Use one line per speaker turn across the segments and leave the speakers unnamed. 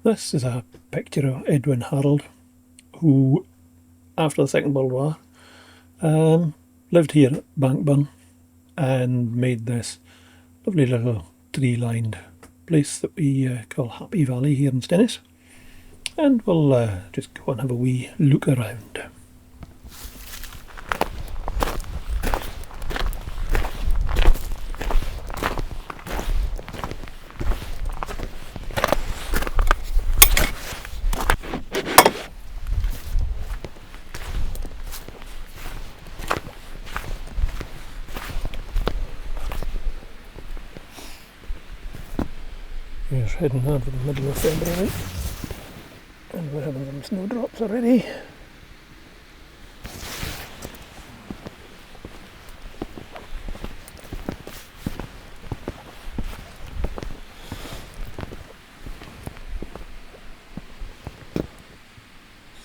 This is a picture of Edwin Harold, who, after the Second World War, lived here at Bankburn and made this lovely little tree-lined place that we call Happy Valley here in Stennis. And we'll just go and have a wee look around. We're heading on to the middle of February and we're having some snowdrops already.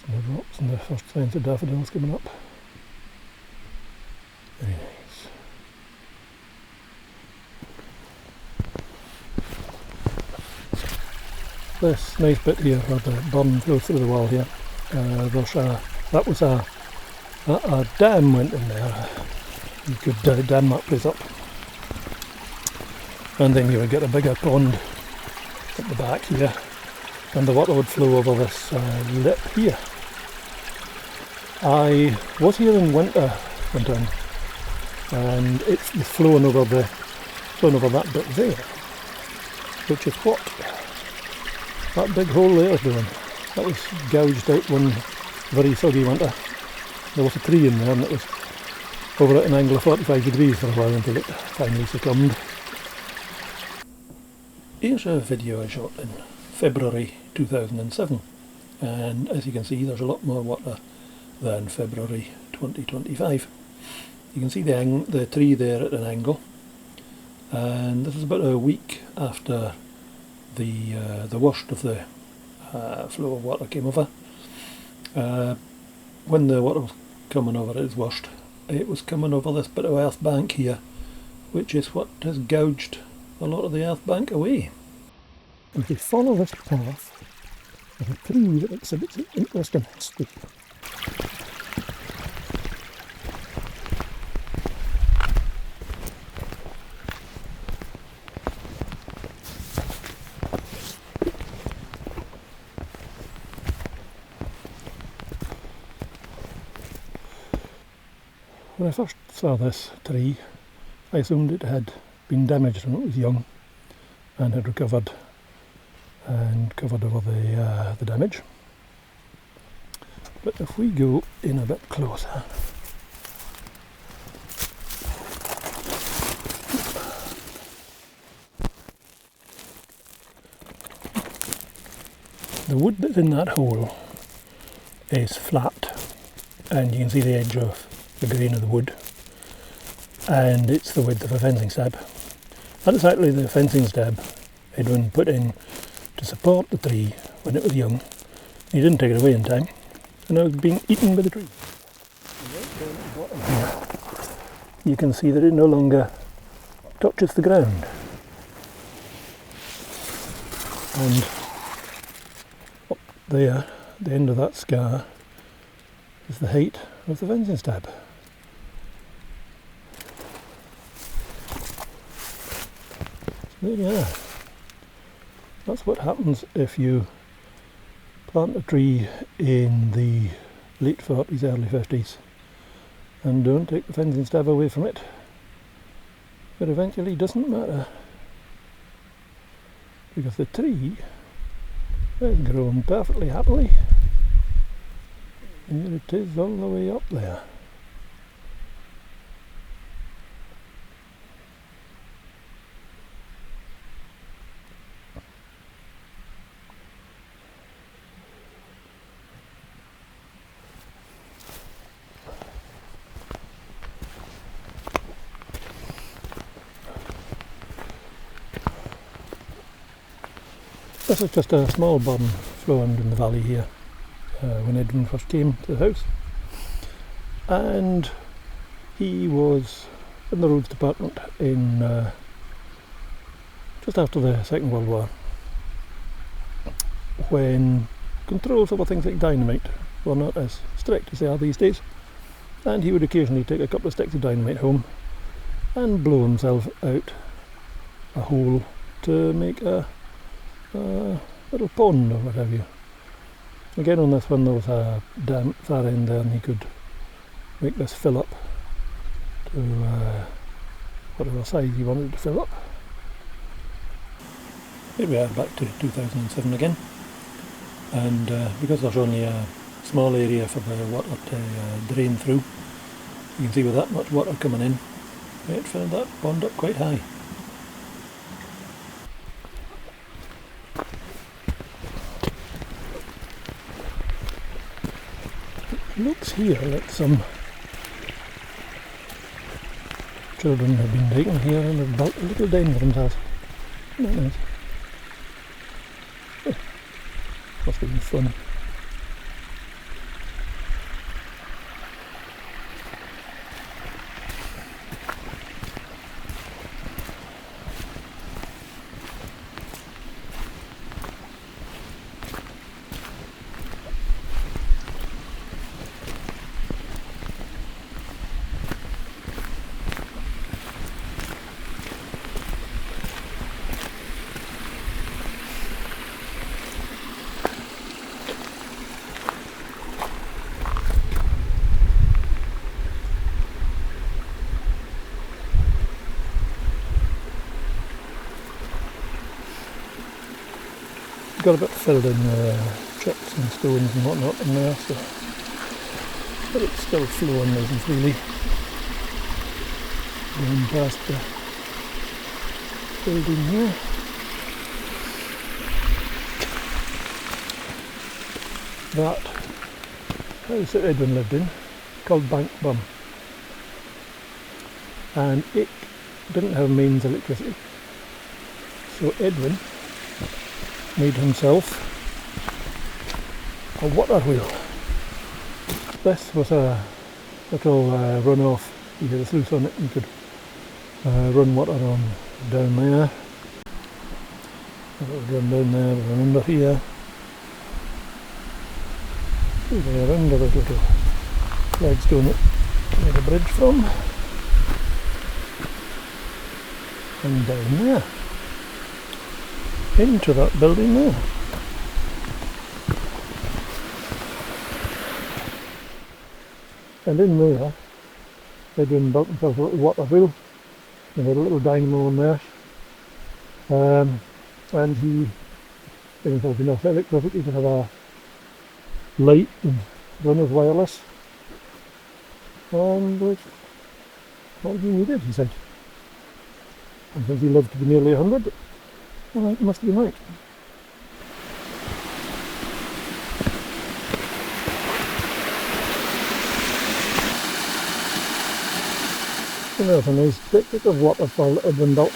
Snowdrops and the first signs of daffodils coming up. Very nice. This nice bit here where the burn goes through the wall here, that was a dam went in there. You could dam that place up, and then you would get a bigger pond at the back here, and the water would flow over this lip here. I was here in winter one time, and it's flowing over that bit there, which is what that big hole there is doing. That was gouged out one very soggy winter. There was a tree in there and it was over at an angle of 45 degrees for a while until it finally succumbed. Here's a video I shot in February 2007, and as you can see there's a lot more water than February 2025. You can see the tree there at an angle, and this is about a week after the worst of the flow of water came over. When the water was coming over its worst, it was coming over this bit of earth bank here, which is what has gouged a lot of the earth bank away. If you follow this path, there's a tree that exhibits an interesting history. When I first saw this tree, I assumed it had been damaged when it was young and had recovered and covered over the damage. But if we go in a bit closer, the wood that's in that hole is flat, and you can see the edge of the grain of the wood, and it's the width of a fencing stab. That is actually the fencing stab Edwin put in to support the tree when it was young. He didn't take it away in time, and it was being eaten by the tree. Right down at the bottom here, you can see that it no longer touches the ground, and up there, the end of that scar, is the height of the fencing stab. There you are. That's what happens if you plant a tree in the late 40s, early 50s and don't take the fencing stab away from it. But eventually it doesn't matter, because the tree has grown perfectly happily. And here it is all the way up there. This is just a small burn flowing in the valley here when Edwin first came to the house, and he was in the roads department in just after the Second World War, when controls over things like dynamite were not as strict as they are these days, and he would occasionally take a couple of sticks of dynamite home and blow himself out a hole to make a little pond or what have you. Again, on this one there was a dam at that end there, and he could make this fill up to whatever size he wanted to fill up. Here we are back to 2007 again, and because there's only a small area for the water to drain through, you can see with that much water coming in, it filled that pond up quite high. It looks here like some children have been taken here and have built a little den for themselves. Isn't that nice? Oh, must have been fun. Got a bit filled in chips and stones and whatnot in there, so, but it's still flowing nice and freely going past the building here. That house that Edwin lived in, called Bank Bum, and it didn't have mains electricity, so Edwin made himself a water wheel. This was a little runoff. You had a sluice on it and you could run water on down there. It would run down there, run under here. There under this little flagstone that we made a bridge from. And down there. Into that building there. And in there, Edwin built himself a little water wheel. He had a little dynamo on there. And he gave himself enough electricity to have a light and run with wireless. And was all he needed, he said. And since he lived to be nearly 100, well, it must be right. And there's a nice bit of waterfall that Edwin built.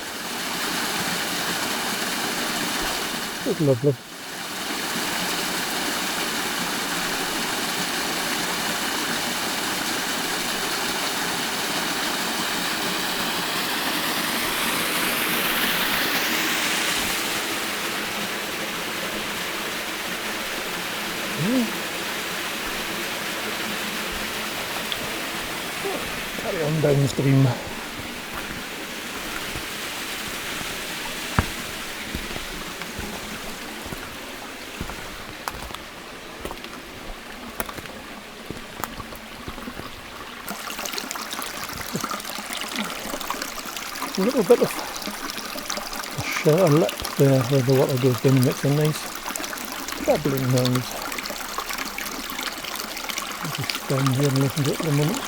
It's lovely. Carry on downstream. A little bit of a shorter lip there where the water goes down and makes a nice bubbling noise. I'll just stand here and listen to it for a moment.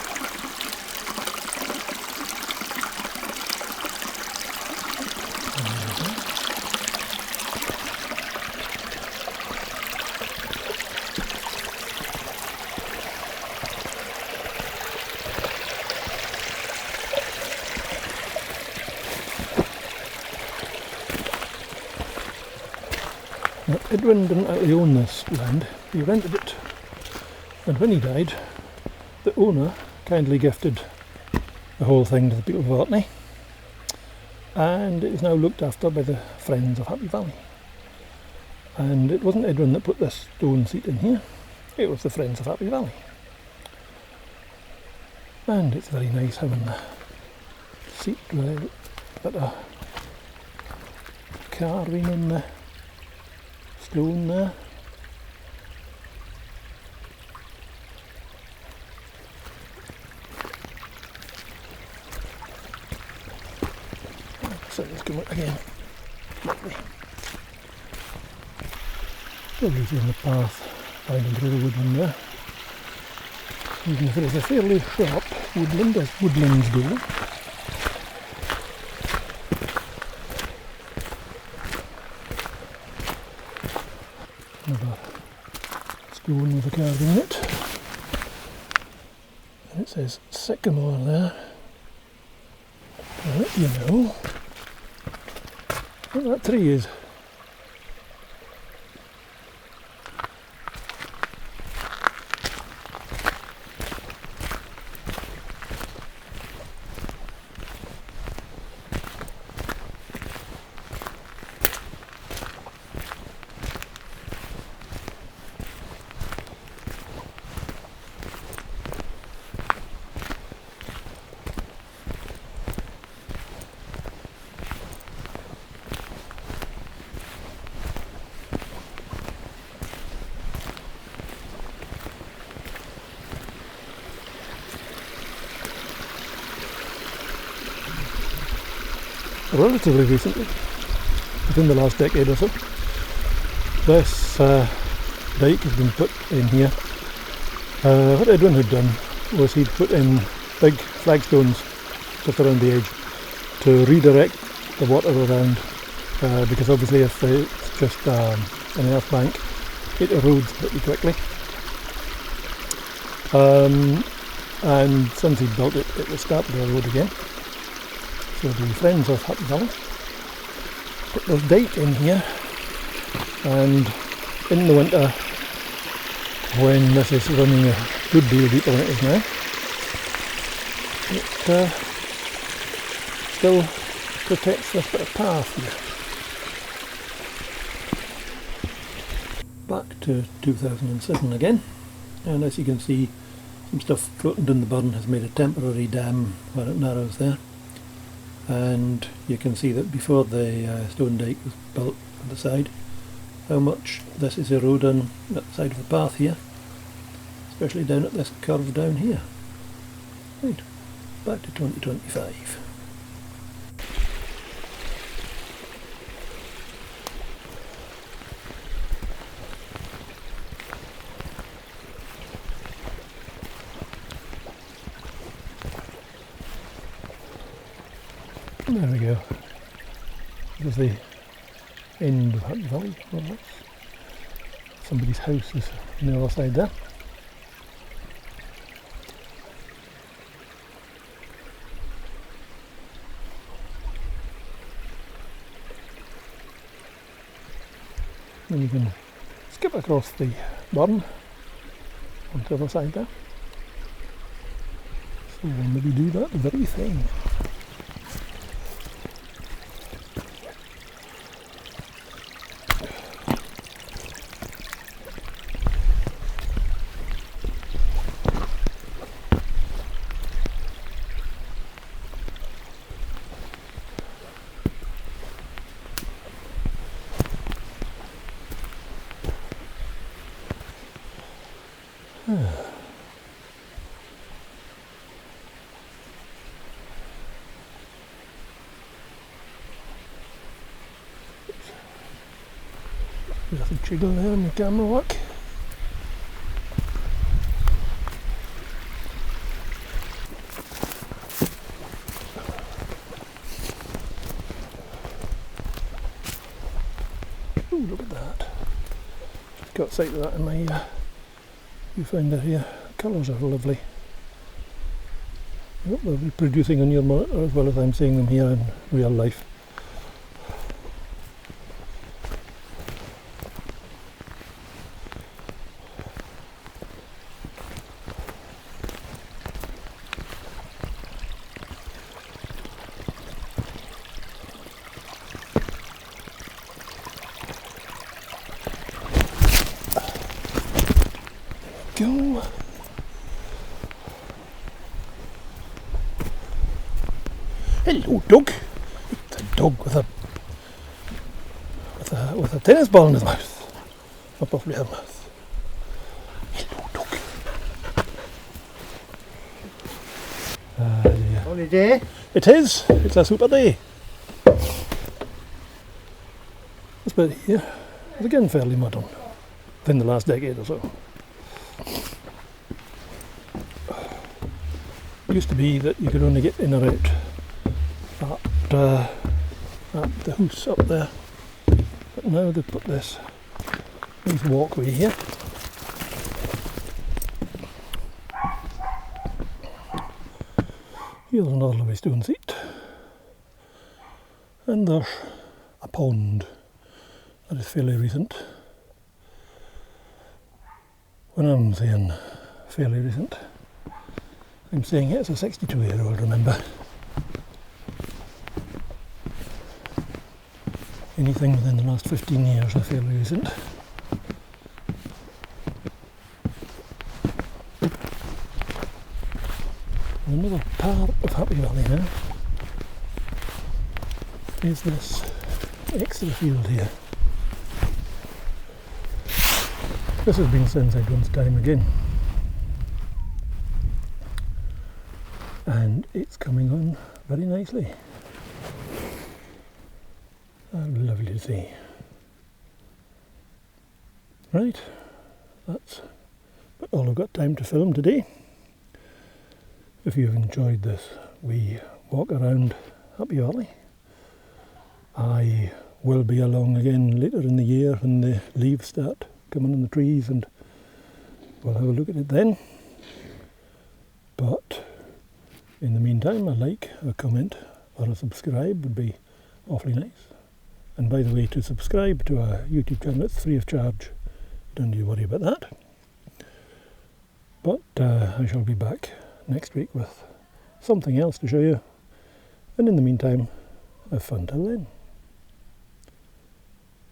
Now, Edwin didn't actually own this land, he rented it, and when he died, the owner kindly gifted the whole thing to the people of Orkney, and it is now looked after by the Friends of Happy Valley. And it wasn't Edwin that put this stone seat in here, it was the Friends of Happy Valley. And it's very nice having the seat with a bit of carving in the stone there. So let's come out again. Lovely. Lovely seeing the path winding through the woodland there. Even if it is a fairly sharp woodland, as woodlands do. Another stone with a carving in it. And it says sycamore there. I'll let you know what that tree is. Relatively recently, within the last decade or so, this dike has been put in here. What Edwin had done was he'd put in big flagstones just around the edge to redirect the water around, because obviously if it's just an earth bank, it erodes pretty quickly. And since he'd built it, it was starting to erode again. So the Friends of Happy Valley put this dike in here, and in the winter, when this is running a good deal deeper than it is now, it still protects this bit of path here. Back to 2007 again, and as you can see, some stuff floating in the burn has made a temporary dam where it narrows there. And you can see that before the stone dike was built on the side, how much this is eroding at the side of the path here, especially down at this curve down here. Right, back to 2025. There we go. This is the end of Happy Valley. Well, that's somebody's house is on the other side there. Then you can skip across the burn onto the other side there. So we'll maybe do that very thing. There's a little jiggle there in the camera work. Oh, look at that. Just got sight of that in my viewfinder here. Colours are lovely. Yep, they're reproducing on your monitor as well as I'm seeing them here in real life. go. Hello, dog. It's a dog with a tennis ball in his mouth. Up off the other mouth. Hello, dog. Yeah.
Holiday?
It is. It's a super day. This bit here is again fairly modern within the last decade or so. It used to be that you could only get in or out at the house up there, but now they've put this nice walkway here. Here's another lovely stone seat, and there's a pond that is fairly recent. When I'm saying fairly recent, I'm saying it's a 62-year-old, remember. Anything within the last 15 years are fairly recent. Another part of Happy Valley now is this extra field here. This has been since Edwin's time again, and it's coming on very nicely. Lovely to see. Right, that's all I've got time to film today. If you've enjoyed this wee walk around Happy Valley, I will be along again later in the year when the leaves start coming on the trees, and we'll have a look at it then. But in the meantime, a like, a comment or a subscribe would be awfully nice. And by the way, to subscribe to our YouTube channel, it's free of charge. Don't you worry about that. But I shall be back next week with something else to show you. And in the meantime, have fun till then.